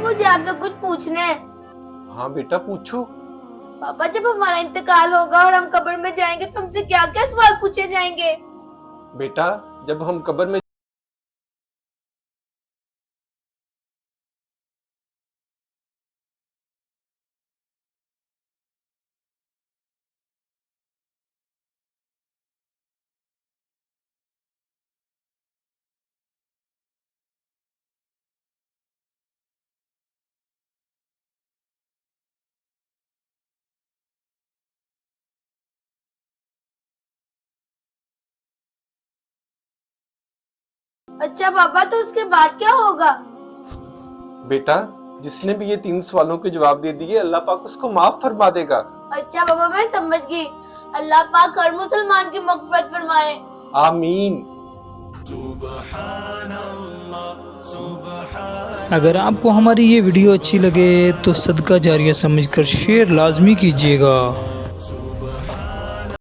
मुझे आपसे कुछ पूछना है। हाँ बेटा पूछो। पापा, जब हमारा इंतकाल होगा और हम कब्र में जाएंगे तो हमसे क्या क्या सवाल पूछे जाएंगे? बेटा जब हम कब्र में अच्छा पापा, तो उसके बाद क्या होगा? बेटा जिसने भी ये 3 सवालों के जवाब दे दिए अल्लाह पाक उसको माफ फरमा देगा। अच्छा पापा, मैं समझ गई। अल्लाह पाक हर मुसलमान की मग़फ़िरत फरमाए। आमीन। अगर आपको हमारी ये वीडियो अच्छी लगे तो सदका जारिया समझकर शेयर लाजमी कीजिएगा।